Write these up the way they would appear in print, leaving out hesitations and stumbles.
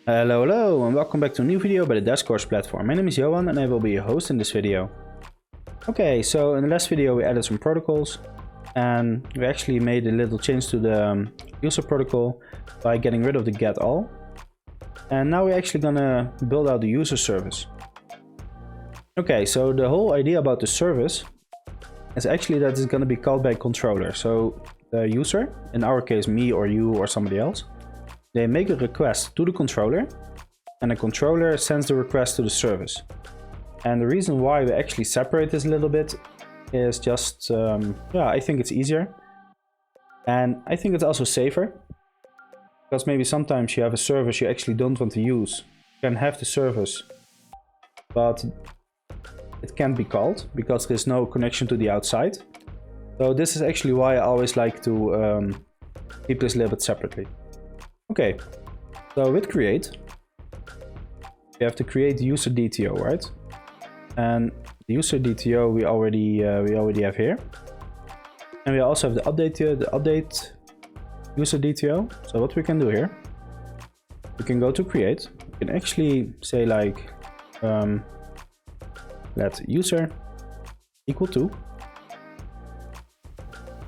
Hello and welcome back to a new video by the Devscorch platform. My name is Johan and I will be your host in this video. Okay, so in the last video we added some protocols and we actually made a little change to the user protocol by getting rid of the get all. And now we're actually gonna build out the user service. Okay, so the whole idea about the service is actually that it's gonna be called by a controller. So the user, in our case me or you or somebody else, they make a request to the controller and the controller sends the request to the service. And the reason why we actually separate this a little bit is just, I think it's easier. And I think it's also safer. Because maybe sometimes you have a service you actually don't want to use. You can have the service, but it can't be called because there's no connection to the outside. So this is actually why I always like to keep this a little bit separately. Okay, so with create, you have to create the user DTO, right? And the user DTO we already have here, and we also have the update user DTO. So what we can do here, we can go to create. We can actually say like let user equal to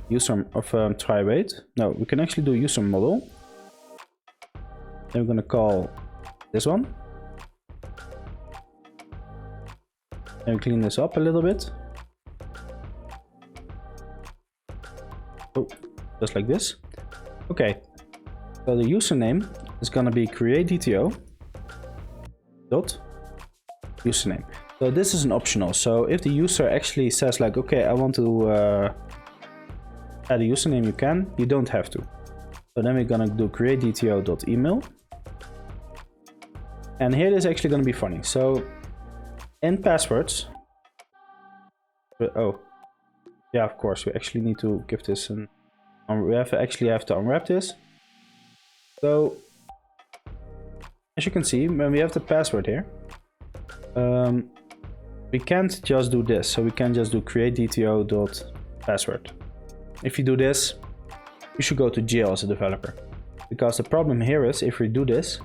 user of try wait. No, we can actually do user model. Then we're gonna call this one. And clean this up a little bit. Oh, just like this. Okay. So the username is gonna be create DTO dot username. So this is an optional. So if the user actually says like, okay, I want to add a username, you can. You don't have to. So then we're gonna do create DTO dot email. And here it is actually going to be funny. So in passwords, oh yeah, of course we actually need to give this an, we actually have to unwrap this. So as you can see, when we have the password here, we can't just do this. So we can just do create DTO dot password. If you do this, you should go to jail as a developer, because the problem here is if we do this,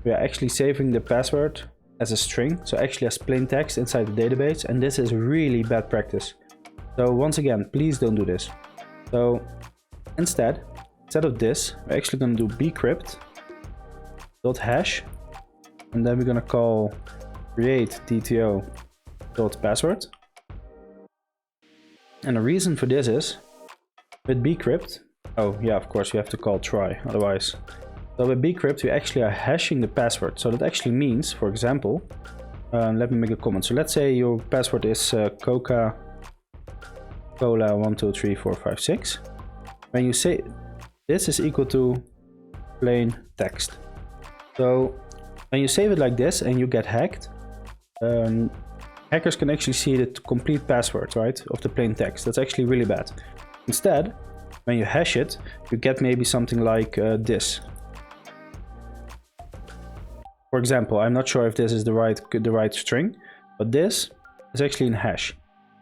we are actually saving the password as a string, so actually as plain text inside the database, and this is really bad practice. So once again, please don't do this. So instead of this, we're actually going to do bcrypt dot hash, and then we're going to call create DTO dot password. And the reason for this is with bcrypt, oh yeah, of course we have to call try, otherwise. So with bcrypt, we actually are hashing the password. So that actually means, for example, let me make a comment. So let's say your password is Coca-Cola 1234556. When you say this is equal to plain text. So when you save it like this and you get hacked, hackers can actually see the complete password, right, of the plain text. That's actually really bad. Instead, when you hash it, you get maybe something like this. For example, I'm not sure if this is the right string, but this is actually in hash.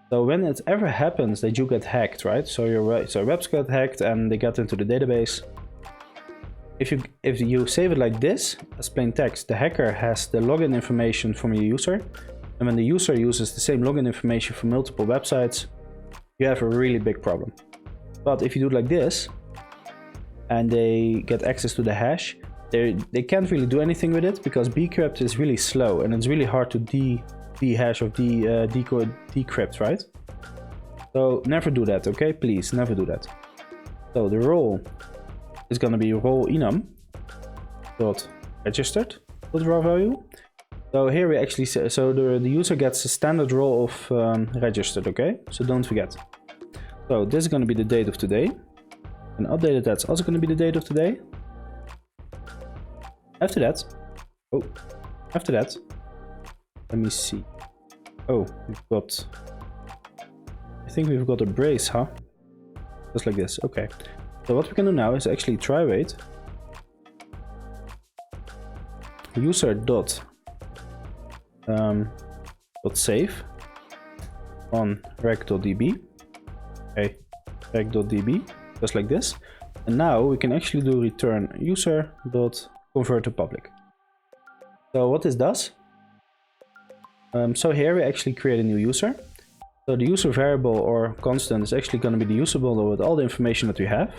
So when it ever happens that you get hacked, right? So your webs get hacked and they get into the database. If you save it like this as plain text, the hacker has the login information from your user, and when the user uses the same login information for multiple websites, you have a really big problem. But if you do it like this, and they get access to the hash, they can't really do anything with it because bcrypt is really slow and it's really hard to dehash or decrypt, right? So never do that, okay? Please, never do that. So the role is gonna be role enum dot registered with raw value. So here we actually say, so the user gets a standard role of registered, okay? So don't forget. So this is gonna be the date of today. And updated, that's also gonna be the date of today. After that, let me see. Oh, I think we've got a brace, huh? Just like this, okay. So what we can do now is actually try wait. User dot save on rec.db. Okay, rec.db, just like this. And now we can actually do return user dot convert to public. So what this does, so here we actually create a new user. So the user variable or constant is actually going to be the user bundle with all the information that we have.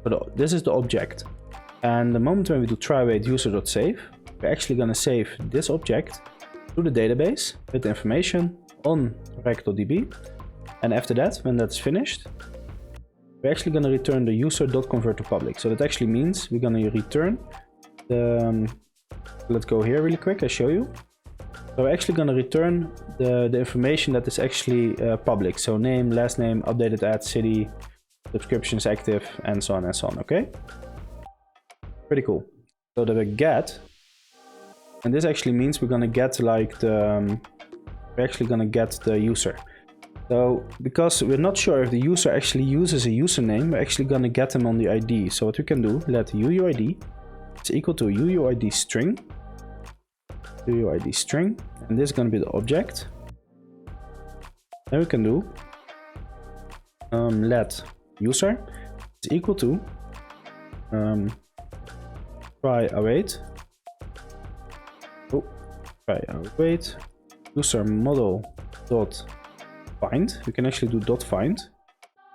But this is the object. And the moment when we do try await user.save, we're actually going to save this object to the database with the information on rec.db. And after that, when that's finished, we're actually going to return the user.convert to public. So that actually means we're going to return the, let's go here really quick, I'll show you. So we're actually going to return the information that is actually public. So name, last name, updated ad, city, subscriptions active, and so on, okay? Pretty cool. So that we get, and this actually means we're going to get like the, we're actually going to get the user. So because we're not sure if the user actually uses a username, we're actually going to get them on the ID. So what we can do, let UUID is equal to UUID string, UUID string, and this is going to be the object. Then we can do let user is equal to try await, user model dot find. We can actually do dot find.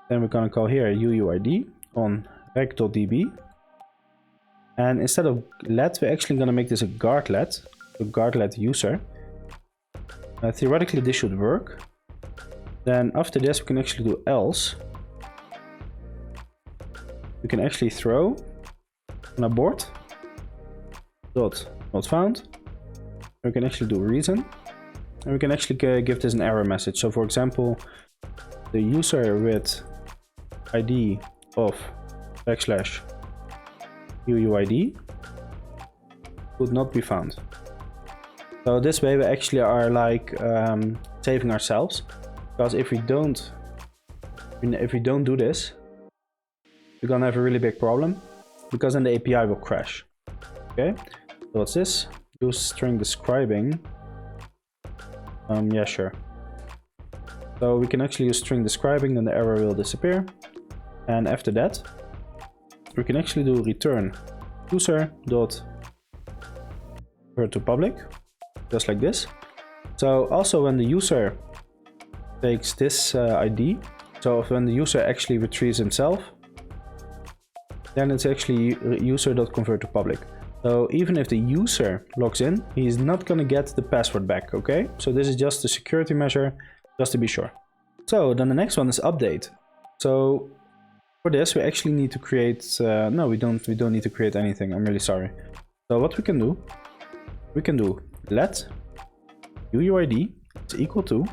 Then we're going to call here UUID on rec.db, and instead of let, we're actually going to make this a guard let. So guard let user. Theoretically this should work. Then after this we can actually do else. We can actually throw an abort dot not found. We can actually do reason, and we can actually give this an error message. So for example, the user with ID of \UUID would not be found. So this way we actually are like saving ourselves, because if we don't do this, we're gonna have a really big problem, because then the API will crash. Okay, so what's this? Use string describing. Yeah, sure. So we can actually use string describing, then the error will disappear. And after that, we can actually do return user.convert to public. Just like this. So also when the user takes this ID, so if when the user actually retrieves himself, then it's actually user.convert to public. So even if the user logs in, he's not going to get the password back, okay? So this is just a security measure, just to be sure. So then the next one is update. So for this we actually need to create, no, we don't need to create anything, I'm really sorry. So what we can do let UUID is equal to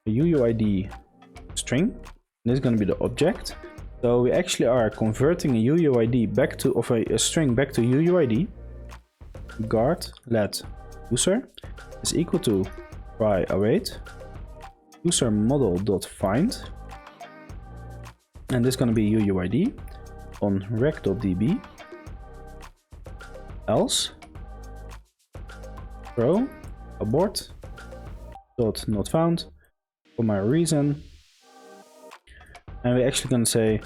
a UUID string. This is going to be the object. So we actually are converting a UUID back to, of a string back to UUID. Guard let user is equal to try await user model dot find, and this is going to be UUID on rec.db else throw abort dot not found for my reason, and we're actually going to say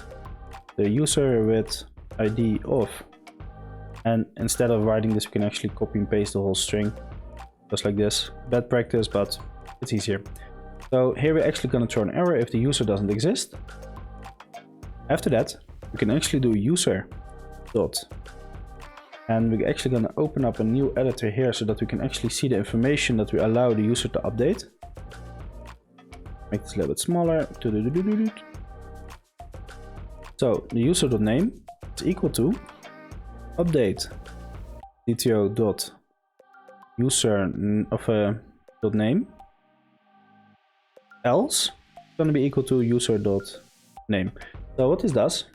the user with ID of, and instead of writing this we can actually copy and paste the whole string just like this. Bad practice, but it's easier. So here we're actually going to throw an error if the user doesn't exist. After that we can actually do user dot, and we're actually going to open up a new editor here so that we can actually see the information that we allow the user to update. Make this a little bit smaller. So the user.name is equal to update dto.user of .name else going to be equal to user.name. So what this does,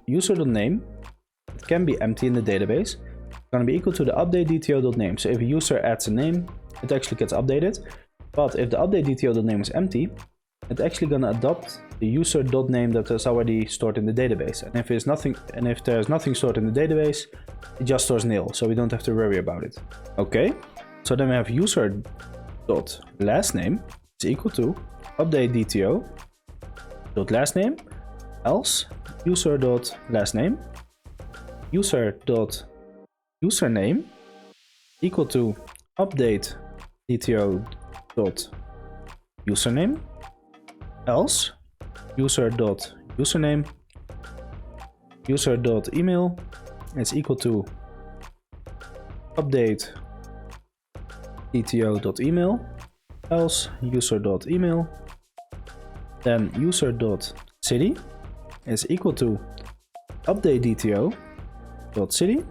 user.name, it can be empty in the database. It's going to be equal to the update dto.name. So if a user adds a name, it actually gets updated. But if the update dto.name is empty, it's actually going to adopt the user.name that is already stored in the database. And if there's nothing, stored in the database, it just stores nil, so we don't have to worry about it. Okay, so then we have user.lastname is equal to update dto.lastname else user.lastname. user.username equal to update dto.username, else user.username user.email is equal to update dto.email, else user.email, then user.city is equal to update dto.city,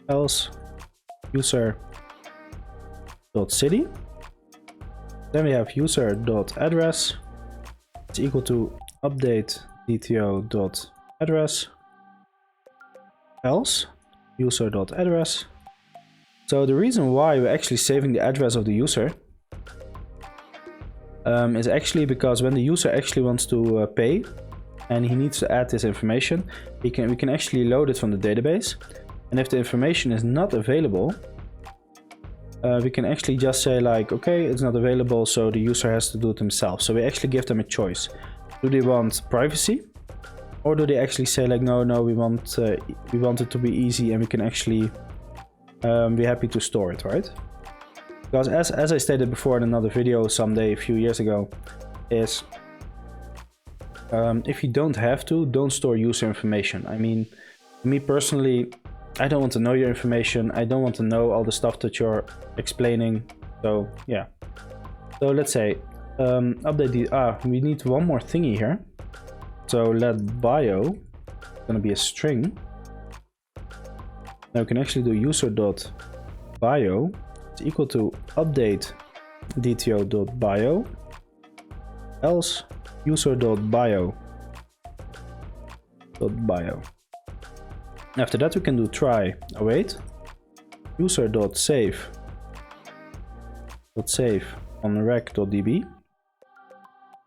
else user.city. Then we have user.address is equal to update dto.address, else user.address. So the reason why we're actually saving the address of the user is actually because when the user actually wants to pay and he needs to add this information, we can actually load it from the database. And if the information is not available, we can actually just say like, okay, it's not available, so the user has to do it himself. So we actually give them a choice. Do they want privacy, or do they actually say like, no, we want it to be easy and we can actually be happy to store it, right? Because as I stated before in another video someday a few years ago, is if you don't have to, don't store user information. I mean, me personally, I don't want to know your information. I don't want to know all the stuff that you're explaining. So yeah. So let's say update the we need one more thingy here. So let bio gonna be a string. Now we can actually do user.bio is equal to update dto.bio, else user.bio. After that we can do try await user.save on rec.db.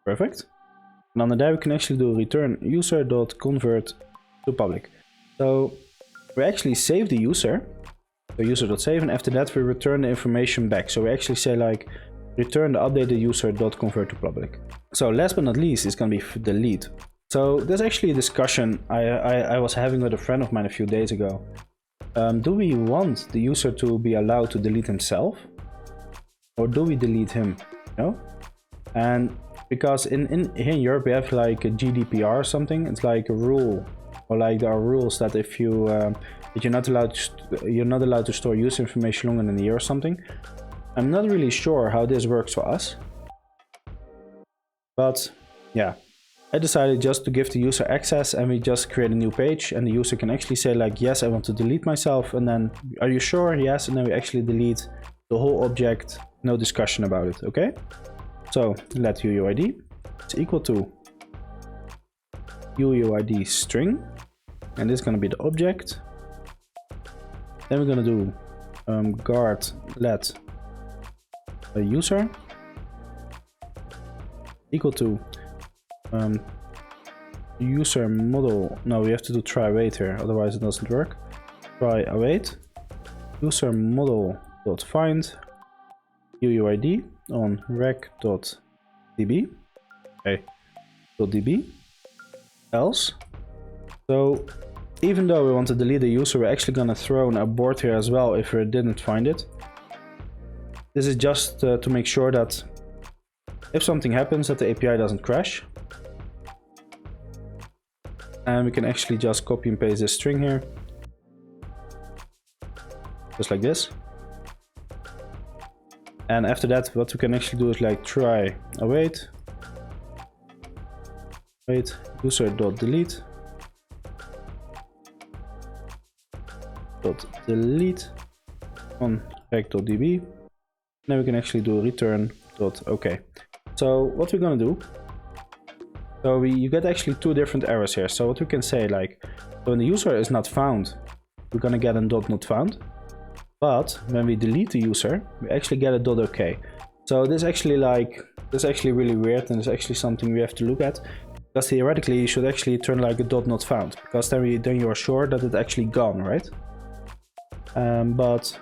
Perfect. And under that we can actually do return user.convert to public. So we actually save the user, so user.save, and after that we return the information back. So we actually say like return the updated user.convert to public. So last but not least is going to be delete. So there's actually a discussion I was having with a friend of mine a few days ago. Do we want the user to be allowed to delete himself, or do we delete him? You know? And because here in Europe we have like a GDPR or something. It's like a rule, or like there are rules that if you that you're not allowed to store user information longer than a year or something. I'm not really sure how this works for us, but yeah, I decided just to give the user access, and we just create a new page, and the user can actually say like, yes, I want to delete myself, and then are you sure? Yes, and then we actually delete the whole object, no discussion about it. Okay, so let UUID is equal to UUID string, and this is going to be the object. Then we're going to do guard let a user equal to user model. No, we have to do try await here, otherwise it doesn't work. Try await user model dot find UUID on rec.db. Okay, .db else. So even though we want to delete the user, we're actually gonna throw an abort here as well if we didn't find it. This is just to make sure that if something happens that the API doesn't crash. And we can actually just copy and paste this string here. Just like this. And after that, what we can actually do is like try await user.delete on rec.db. Then we can actually do return.ok. So what we're gonna do, so you get actually two different errors here. So what we can say, like, when the user is not found, we're gonna get a .not found. But when we delete the user, we actually get a .ok. So this actually really weird, and it's actually something we have to look at. Because theoretically you should actually turn like a .not found, because then you are sure that it's actually gone, right? But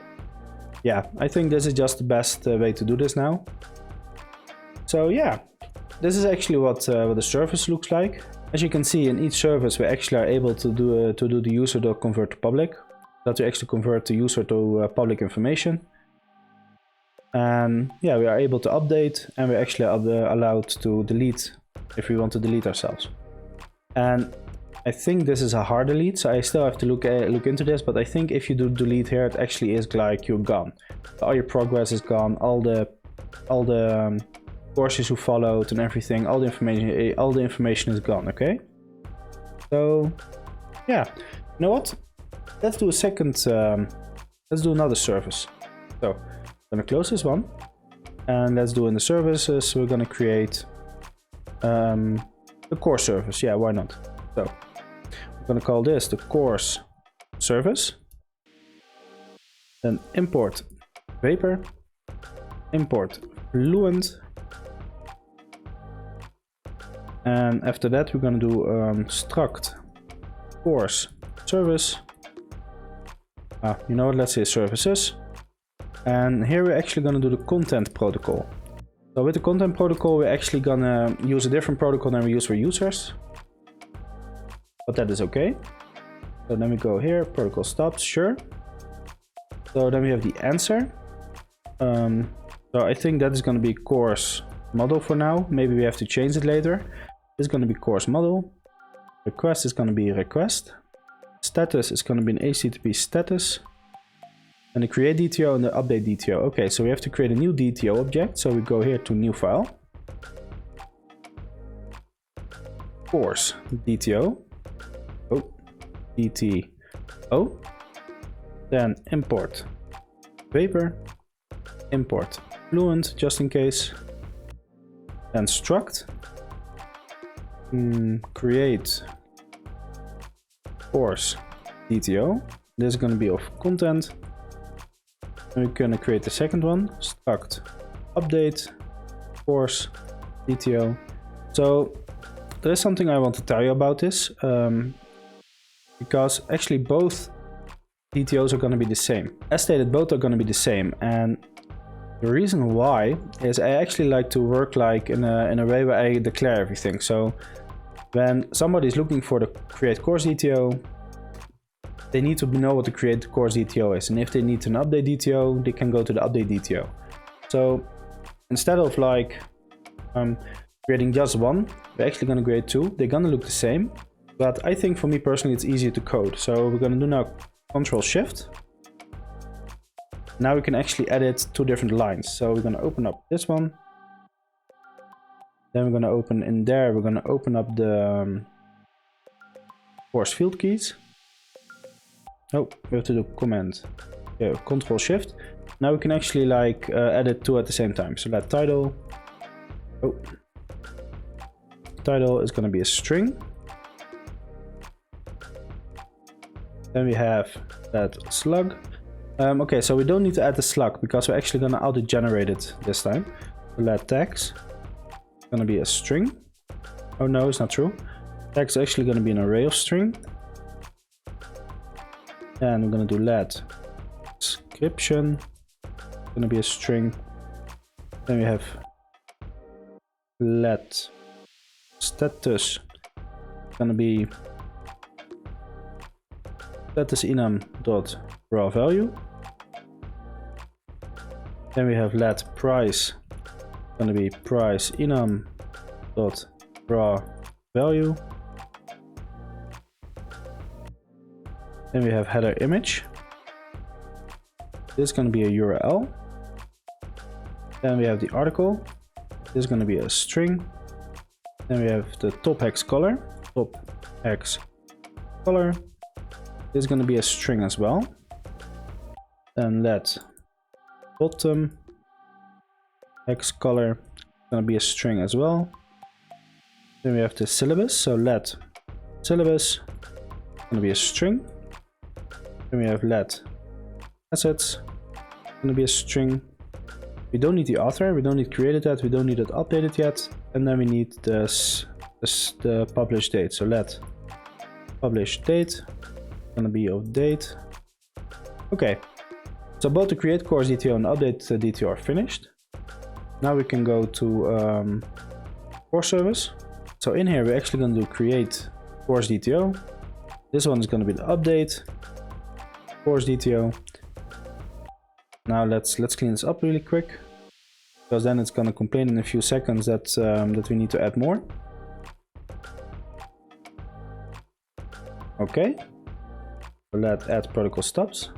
yeah, I think this is just the best way to do this now. So yeah, this is actually what the service looks like. As you can see, in each service we actually are able to do the user.convert to public, that we actually convert the user to public information. And yeah, we are able to update, and we're actually allowed to delete if we want to delete ourselves. And I think this is a hard delete, so I still have to look into this, but I think if you do delete here, it actually is like you're gone. All your progress is gone, all the courses you followed and everything, all the information is gone, okay? So yeah, you know what? Let's do a second, let's do another service. So I'm gonna close this one, and let's do in the services, we're gonna create the course service. Yeah, why not? So we're gonna call this the course service. Then import vapor, import fluent, and after that we're gonna do struct course service. You know what? Let's say services. And here we're actually gonna do the content protocol. So with the content protocol, we're actually gonna use a different protocol than we use for users. But that is okay. So then we go here, protocol stops, sure. So then we have the answer. So I think that is gonna be course model for now. Maybe we have to change it later. This is gonna be course model. Request is gonna be request. Status is gonna be an HTTP status. And the create DTO and the update DTO. Okay, so we have to create a new DTO object. So we go here to new file. Course DTO. Oh, DTO. Then import vapor. Import fluent just in case. Then struct. Create course DTO. This is going to be of content. And we're going to create the second one, struct update course DTO. So there is something I want to tell you about this, because actually both DTOs are going to be the same. As stated, both are going to be the same, and the reason why is I actually like to work like in a way where I declare everything. So when somebody is looking for the create course DTO, they need to know what the create course DTO is, and if they need an update DTO, they can go to the update DTO. So instead of like creating just one, we're actually going to create two. They're going to look the same, but I think for me personally it's easier to code. So we're going to do now Control Shift. Now we can actually edit two different lines. So we're going to open up this one. Then we're going to open in there, we're going to open up the course field keys. Oh, we have to do command, yeah, Control Shift. Now we can actually like edit two at the same time. So that title, title is going to be a string. Then we have that slug. Okay, so we don't need to add the slug because we're actually going to auto-generate it this time. So let tags is going to be a string. Oh no, it's not true. Tags is actually going to be an array of string. And we're going to do let description, going to be a string. Then we have let status, going to be status enum dot raw value. Then we have let price, going to be price enum dot raw value. Then we have header image. This is going to be a URL. Then we have the article. This is going to be a string. Then we have the top hex color. Top hex color. This is going to be a string as well. Then let bottom hex color going to be a string as well. Then we have the syllabus. So let syllabus going to be a string. Then we have let assets, going to be a string. We don't need the author, we don't need created yet, we don't need it updated yet. And then we need the publish date. So let publish date, going to be of date. Okay, so both the create course DTO and update DTO are finished. Now we can go to course service. So in here, we're actually going to do create course DTO. This one is going to be the update course DTO. Now let's clean this up really quick, because then it's going to complain in a few seconds that that we need to add more. Okay, so let add protocol stops,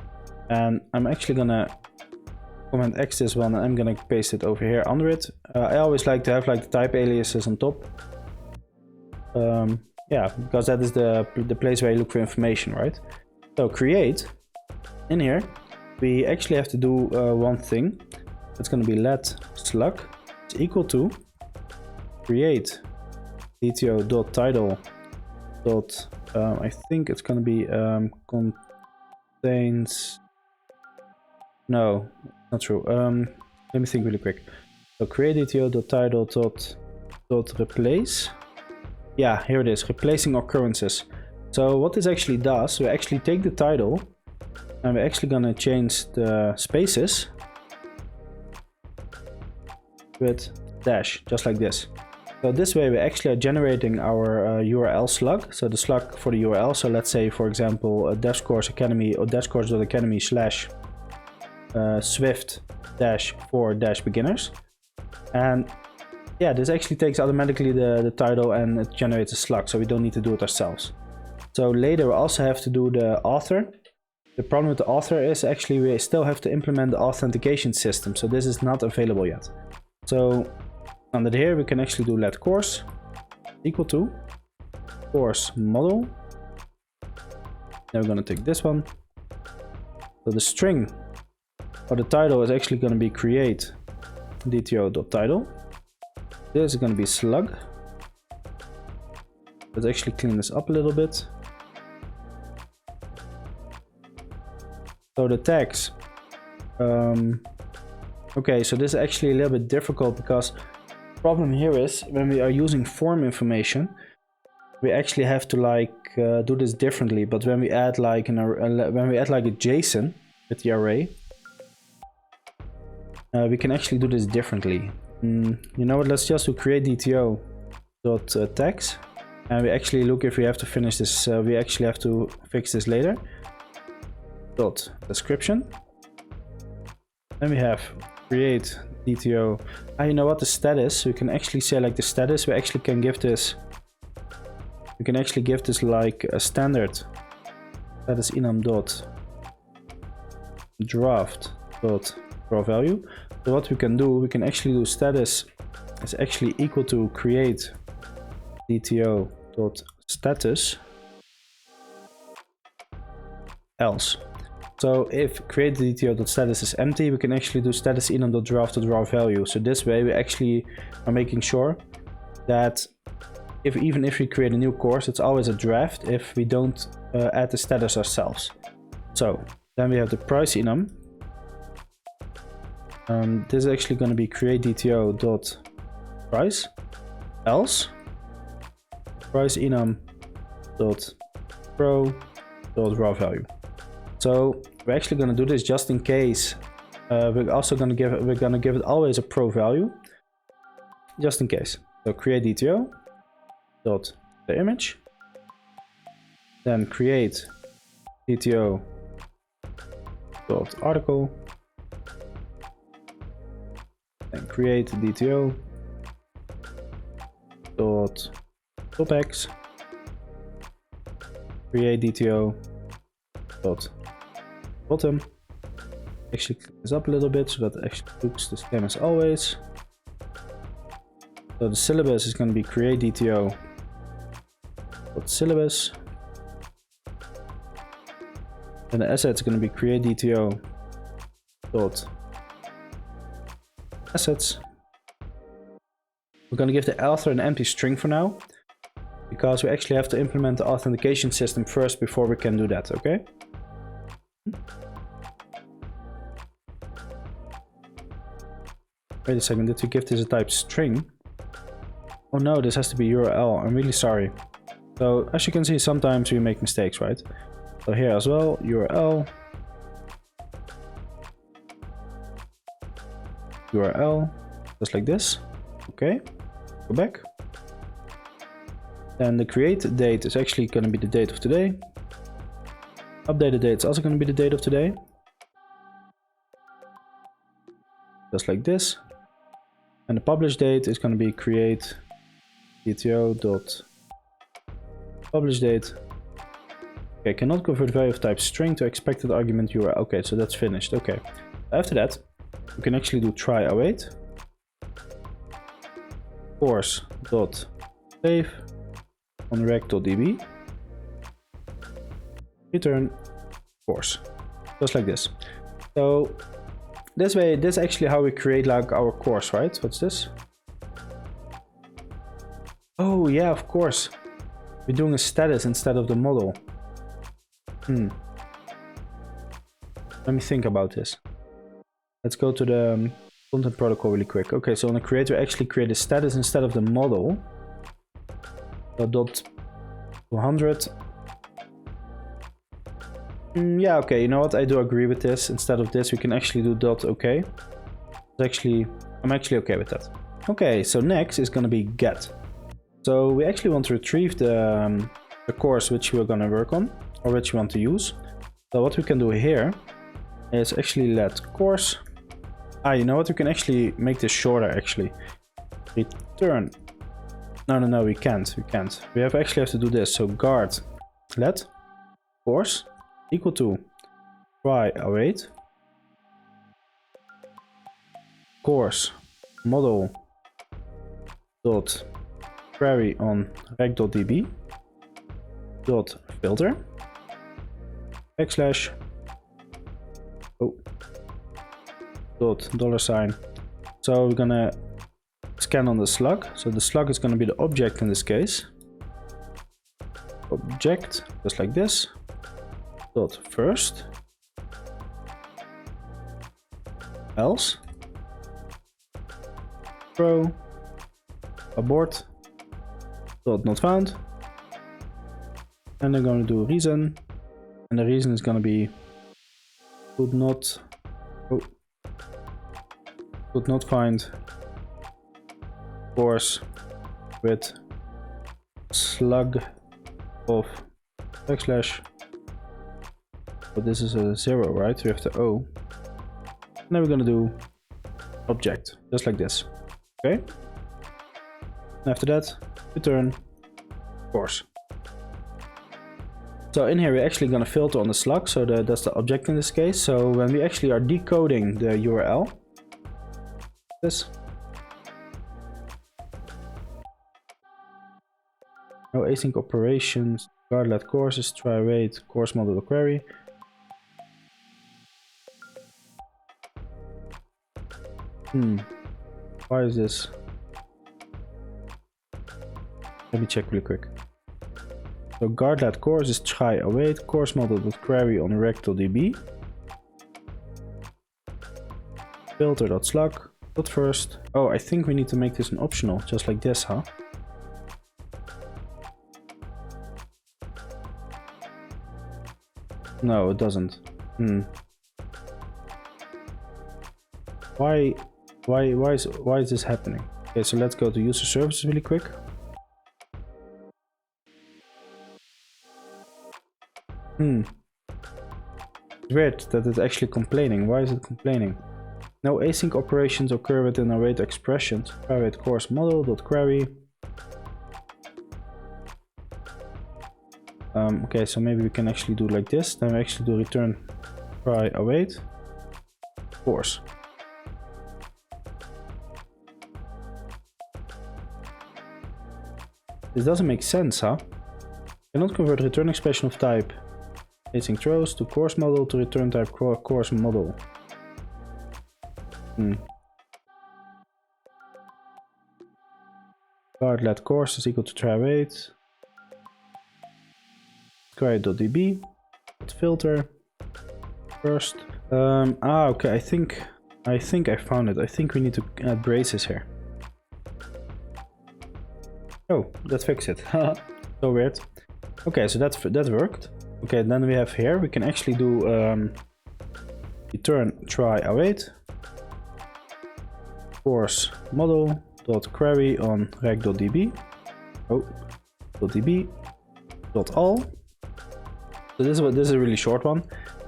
and I'm actually gonna Command X this one, and I'm gonna paste it over here under it. I always like to have like the type aliases on top. Yeah, because that is the place where you look for information, right? So create, in here, we actually have to do one thing. It's gonna be let slug is equal to create dto.title. I think it's gonna be contains. No, not true. Let me think really quick. So create dto.title.replace. Yeah, here it is, replacing occurrences. So what this actually does, we actually take the title and we're actually gonna change the spaces with dash, just like this. So this way we actually are generating our URL slug. So the slug for the URL. So let's say, for example, Devscorch Academy or Devscorch.academy / Swift-for-beginners. And yeah, this actually takes automatically the title and it generates a slug. So we don't need to do it ourselves. So later we also have to do the author. The problem with the author is actually we still have to implement the authentication system. So this is not available yet. So under here we can actually do let course equal to course model. Then we're going to take this one. So the string or the title is actually going to be create dto.title. This is going to be slug. Let's actually clean this up a little bit. So the tags. Okay, so this is actually a little bit difficult because the problem here is when we are using form information, we actually have to like do this differently. But when we add like a JSON with the array, we can actually do this differently. You know what? Let's just do create dto.tags, and we actually look if we have to finish this. We actually have to fix this later. Dot description. Then we have create DTO. You know what, the status, we can actually say like the status, we actually can give this, we can actually give this like a standard status enum dot draft dot draw value. So what we can do, we can actually do status is actually equal to create DTO dot status else. So if create DTO.status is empty, we can actually do status enum.draft.raw value. So this way we actually are making sure that even if we create a new course, it's always a draft if we don't add the status ourselves. So then we have the price enum. This is actually going to be create DTO.price else price enum.pro.raw value. So we're actually going to do this just in case. We're also going to give it always a pro value, just in case. So create DTO dot the image, then create DTO dot article, then create DTO dot topics, create DTO dot bottom. Actually clean this up a little bit so that it actually looks the same as always. So the syllabus is going to be create DTO dot syllabus. And the asset is going to be create DTO dot assets. We're going to give the author an empty string for now, because we actually have to implement the authentication system first before we can do that, okay? Wait a second, did we give this a type string? Oh no, this has to be URL. I'm really sorry. So as you can see, sometimes we make mistakes, right? So here as well, URL. URL, just like this. Okay, go back. Then the create date is actually going to be the date of today. Updated date is also going to be the date of today. Just like this. And the publish date is going to be create pto.publish date. Okay, cannot convert value of type string to expected argument URL. Okay, so that's finished. Okay. After that, we can actually do try await. Course.save on rec.db. Return course. Just like this. So this way, this is actually how we create like our course, right? What's this? Oh yeah, of course. We're doing a status instead of the model. Let me think about this. Let's go to the content protocol really quick. Okay, so on the creator actually create a status instead of the model. So .200. Yeah, okay, you know what? I do agree with this. Instead of this, we can actually do .ok. I'm actually okay with that. Okay, so next is gonna be get. So we actually want to retrieve the course which we're gonna work on, or which we want to use. So what we can do here is actually let course. You know what? We can actually make this shorter actually. Return. No, we can't. We actually have to do this. So guard let course equal to try await course model dot query on rec.db dot filter backslash dot $. So we're gonna scan on the slug. So the slug is gonna be the object in this case. Object, just like this. Dot first. Else. Throw. Abort. Dot not found. And I'm gonna do reason. And the reason is gonna be could not find course with slug of backslash. But this is a 0, right? We have the O. And then we're gonna do object, just like this. Okay? And after that, return course. So in here we're actually gonna filter on the slug, so that's the object in this case. So when we actually are decoding the URL, this. No async operations, guard let courses, try await, course model query. Why is this? Let me check really quick. So guard let course is try await, course model query on rec.db. Filter.slug. But first, I think we need to make this an optional, just like this, huh? No, it doesn't. Why is this happening? Okay, so let's go to user services really quick. It's weird that it's actually complaining. Why is it complaining? No async operations occur within await expressions. Await course model.query. Okay, so maybe we can actually do like this. Then we actually do return try await course. This doesn't make sense, huh? Cannot convert return expression of type async throws to course model to return type course model. Guard let course is equal to try await. Query.db. Filter. First. Okay, I think I found it. I think we need to add braces here. Oh, that fixed it. So weird. Okay, so that worked. Okay, then we have here, we can actually do return try await course model dot query on rec.db. .db.all. So this is a really short one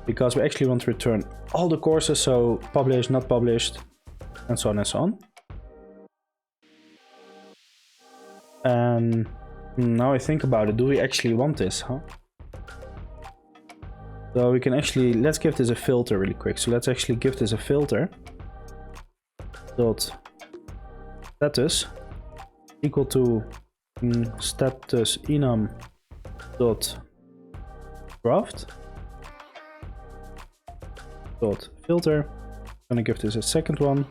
because we actually want to return all the courses, so published, not published, and so on and so on. And now I think about it, do we actually want this, huh? So we can actually, let's give this a filter really quick. So let's actually give this a filter. Dot status equal to status enum dot draft dot filter. I'm gonna give this a second one.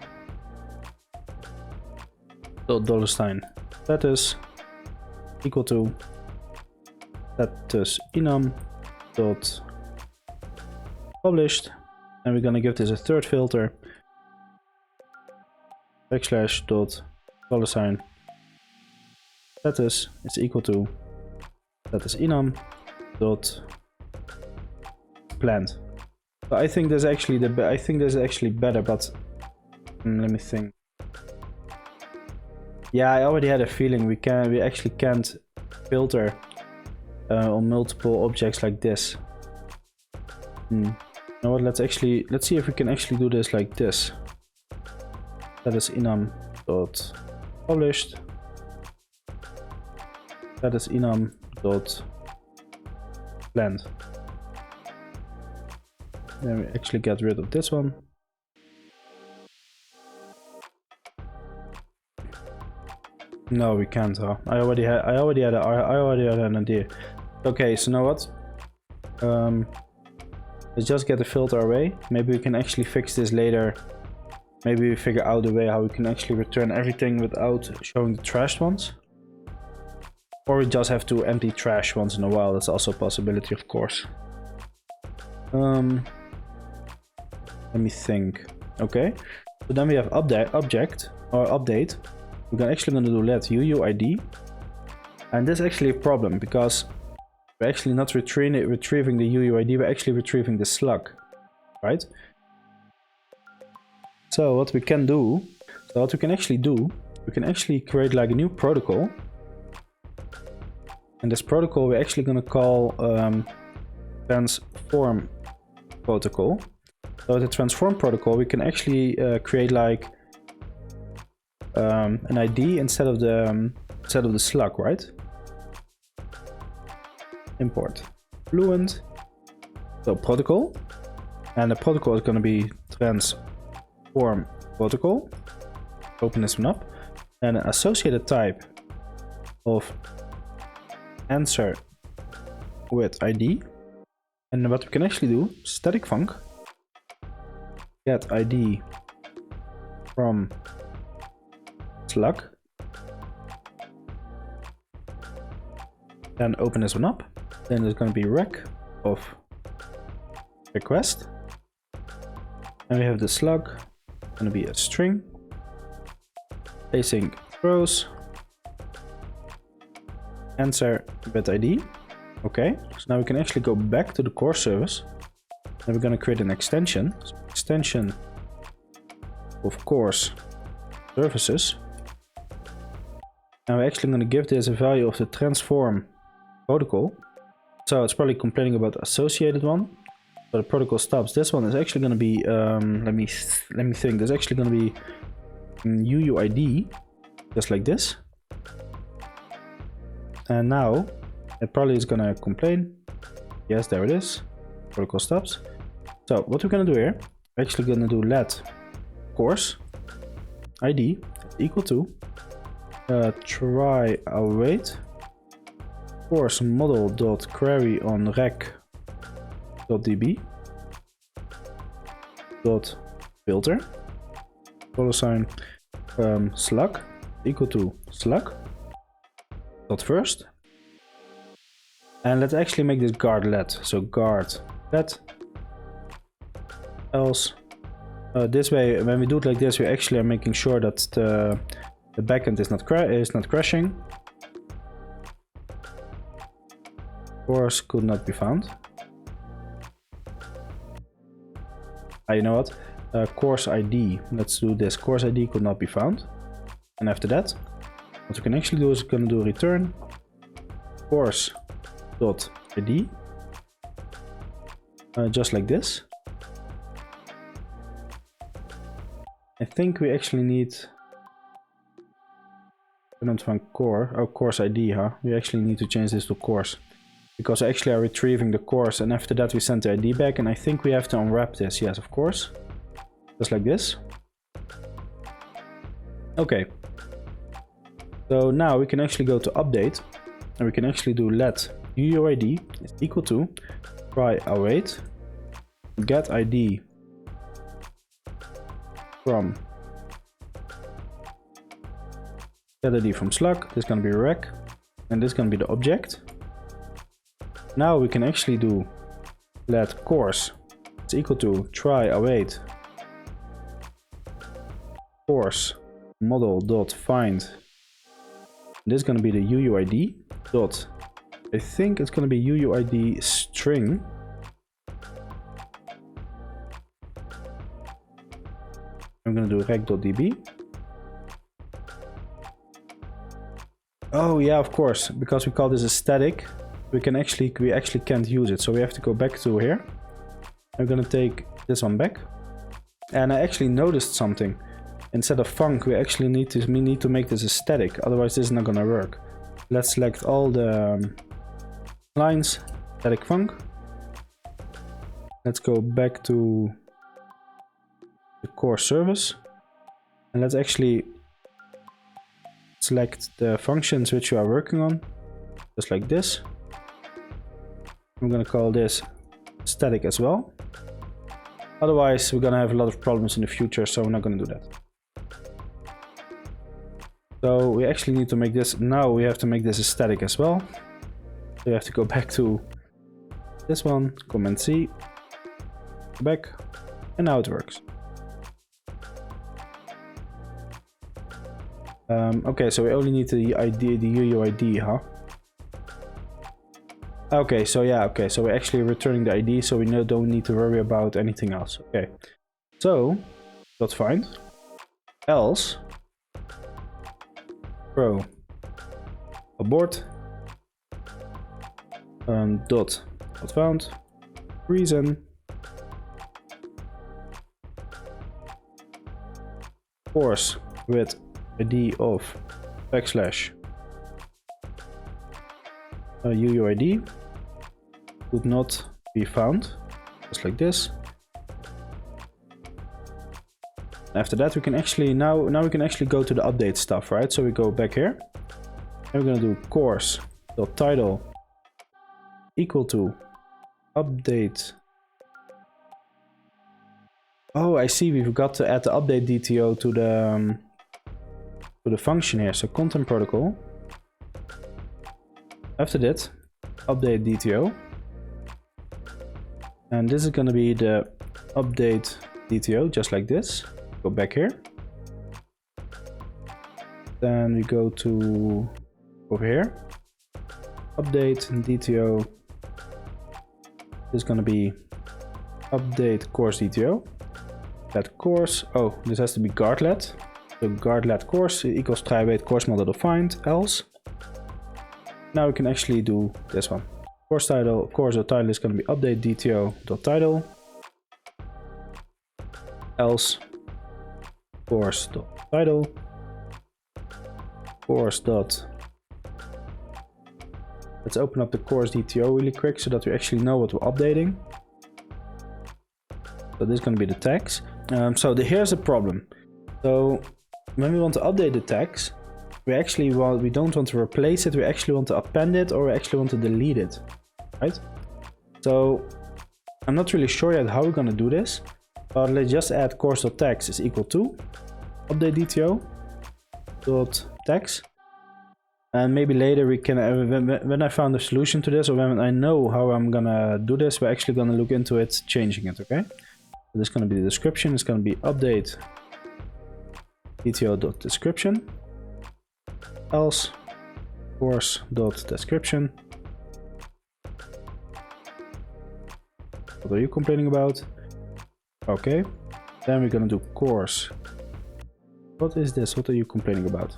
Dot $ status equal to status enum dot published, and we're gonna give this a third filter. Backslash dot $ status is equal to status enum dot planned. So I think there's actually better, but let me think. Yeah, I already had a feeling we actually can't filter on multiple objects like this. You know what? Let's see if we can actually do this like this. Status enum dot published. Status enum dot planned. Then we actually get rid of this one. No, we can't. Huh? I already had an idea. Okay, so now what? Let's just get the filter away. Maybe we can actually fix this later. Maybe we figure out a way how we can actually return everything without showing the trashed ones. Or we just have to empty trash once in a while. That's also a possibility, of course. Let me think. Okay, so then we have object or update. We're actually going to do let UUID, and this is actually a problem because we're actually not retrieving the UUID. We're actually retrieving the slug, right? So what we can actually do, we can actually create like a new protocol, and this protocol we're actually going to call transform protocol. So with the transform protocol, we can actually create like an ID instead of the slug, right? Import fluent, so protocol, and the protocol is going to be transform protocol. Open this one up, and an associated type of answer with ID. And what we can actually do, static func get ID from slug, then open this one up. Then there's going to be rec of request, and we have the slug going to be a string async throws answer with ID. Okay, so now we can actually go back to the core service, and we're going to create an extension. So extension of course services. Now we're actually going to give this a value of the transform protocol. So it's probably complaining about the associated one. So the protocol stops. This one is actually going to be let me think. There's actually going to be UUID, just like this. And now it probably is going to complain. Yes, there it is. Protocol stops. So what we're going to do here, we're actually going to do let course ID equal to try await course model dot query on rec dot db dot filter $sign slug equal to slug dot first, and let's actually make this guard let. So guard let else. This way, when we do it like this, we actually are making sure that the backend is not crashing. Course could not be found. You know what? Course ID. Let's do this. Course ID could not be found. And after that, what we can actually do is going to do return course.id, just like this. I think we actually need, I don't find course ID, huh? We actually need to change this to course, because we actually are retrieving the course, and after that we send the ID back, and I think we have to unwrap this. Yes, of course, just like this. Okay, so now we can actually go to update, and we can actually do let UUID is equal to try await get ID from get ID from slug. This is going to be rec, and this is going to be the object. Now we can actually do let course is equal to try await course model dot find. This is going to be the UUID dot, I think it's going to be UUID string. I'm going to do rec.db. Oh yeah, of course, because we call this a static, we actually can't use it, so we have to go back to here. I'm going to take this one back, and I actually noticed something. Instead of func, we actually need to make this a static, otherwise this is not going to work. Let's select all the lines, static func. Let's go back to the core service, and let's actually select the functions which you are working on, just like this. I'm going to call this static as well. Otherwise we're going to have a lot of problems in the future, so we're not going to do that. So we actually need to make this, now we have to make this a static as well. So we have to go back to this one, Command C, go back, and now it works. Okay, so we only need the ID, the UUID, huh? Okay, so yeah, okay, so we're actually returning the ID, so we don't need to worry about anything else. Okay, so dot find else throw abort dot found reason course with ID of backslash UUID would not be found, just like this. After that we can actually now we can actually go to the update stuff, right? So we go back here and we're gonna do course.title equal to update. Oh, I see, we forgot to add the update DTO to the function here. So content protocol, after that update DTO, and this is going to be the update DTO, just like this. Go back here, then we go to over here, update DTO. This is going to be update course DTO. That course, oh, this has to be guardlet. So guardlet course equals try await course model defined else. Now we can actually do this one. Course title, title is going to be update DTO.title else course.title course dot. Let's open up the course DTO really quick so that we actually know what we're updating. So this is going to be the tags. Here's the problem. So when we want to update the tags, we don't want to replace it, we actually want to append it, or we actually want to delete it, right? So I'm not really sure yet how we're going to do this, but let's just add course.tags is equal to update DTO dot tags, and maybe later we can, when I found a solution to this, or when I know how I'm gonna do this, we're actually gonna look into it, changing it, okay? So this is going to be the description. It's going to be update DTO.description else course.description. What are you complaining about? Okay, then we're going to do course. What is this? What are you complaining about?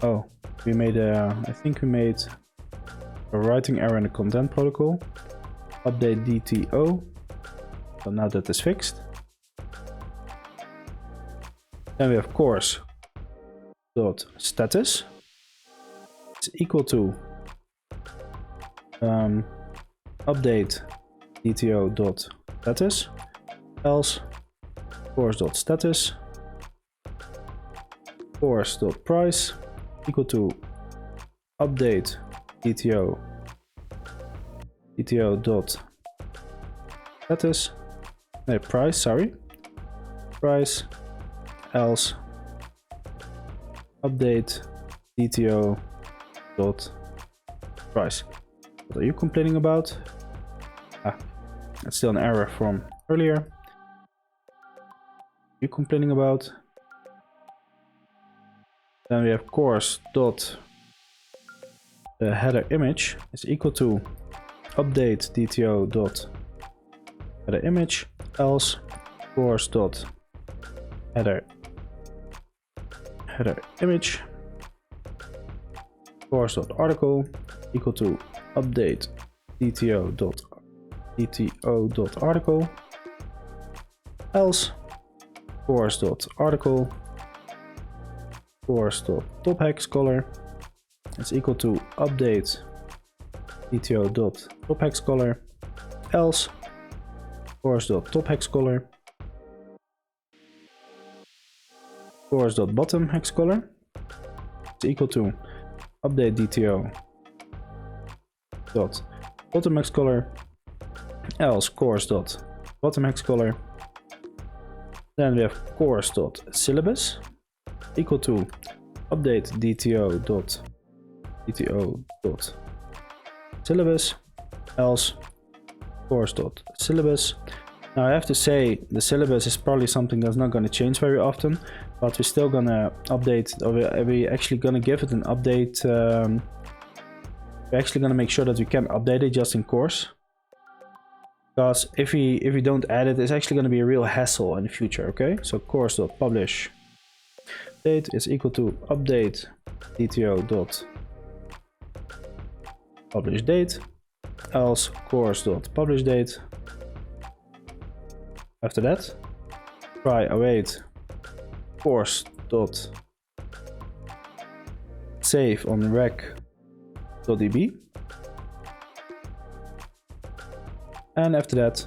Oh, we made a, I think we made a writing error in the content protocol. Update DTO. So now that is fixed. Then we have course dot status. It's equal to update DTO dot status. Else course dot status. Course dot price equal to update DTO dot status. No, price, sorry. Price else update DTO dot price. What are you complaining about? Ah, that's still an error from earlier. You complaining about? Then we have course dot the header image is equal to update DTO dot header image else course dot header image course dot article equal to update DTO dot article else course dot article course dot top hex color is equal to update DTO dot top hex color else course dot top hex color course dot bottom hex color is equal to update DTO dot bottom hex color else course dot bottom hex color. Then we have course dot syllabus equal to update DTO dot syllabus else course dot syllabus. Now I have to say the syllabus is probably something that's not going to change very often, but we're still gonna update, or we're actually gonna give it an update. We're actually gonna make sure that we can update it just in course, because if we don't add it, it's actually gonna be a real hassle in the future. Okay, so course dot publish date is equal to update DTO dot publish date else course dot publish date. After that, try await course dot save on rec.db, and after that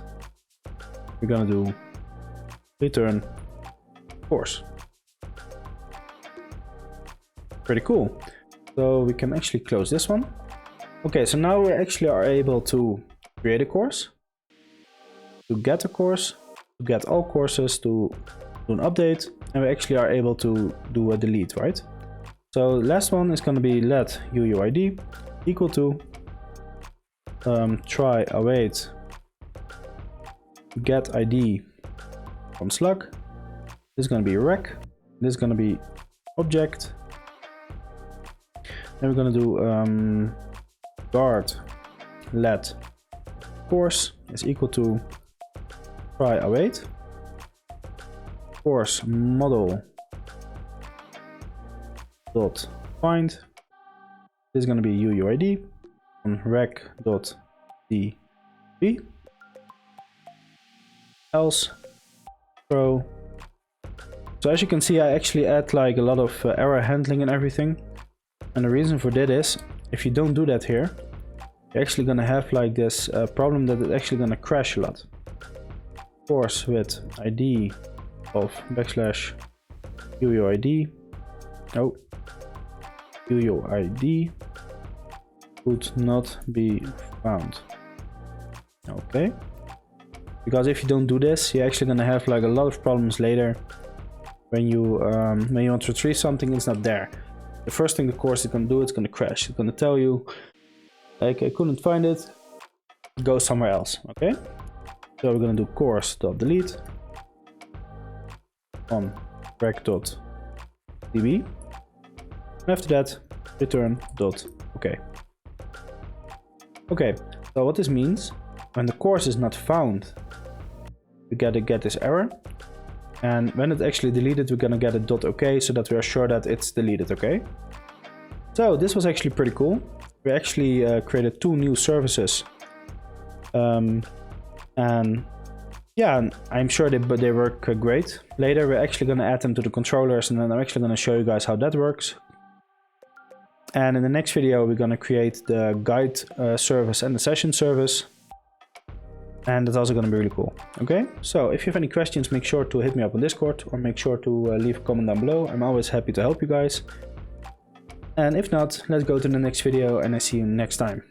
we're gonna do return course. Pretty cool. So we can actually close this one. Okay, so now we actually are able to create a course, to get a course, to get all courses, to do an update, and we actually are able to do a delete, right? So last one is going to be let UUID equal to try await get ID from slug. This is going to be rec. This is going to be object. Then we're going to do guard let course is equal to try await course model dot find. This is going to be UUID on rec.db else throw. So as you can see, I actually add like a lot of error handling and everything, and the reason for that is if you don't do that here, you're actually going to have like this problem that it's actually going to crash a lot. Course with ID of backslash UUID. Oh, UUID would not be found. Okay, because if you don't do this, you're actually gonna have like a lot of problems later when you want to retrieve something, it's not there. The first thing the course is gonna do, it's gonna crash. It's gonna tell you like I couldn't find it, go somewhere else. Okay, so we're gonna do course.delete on rec.db, and after that return .ok. Okay, so what this means, when the course is not found, we gotta get this error, and when it's actually deleted, we're gonna get a .ok so that we are sure that it's deleted. Okay, So this was actually pretty cool. We actually created 2 new services. And yeah, I'm sure they work great. Later we're actually going to add them to the controllers, and then I'm actually going to show you guys how that works. And in the next video we're going to create the guide service and the session service. And that's also going to be really cool. Okay, so if you have any questions, make sure to hit me up on Discord, or make sure to leave a comment down below. I'm always happy to help you guys. And if not, let's go to the next video, and I see you next time.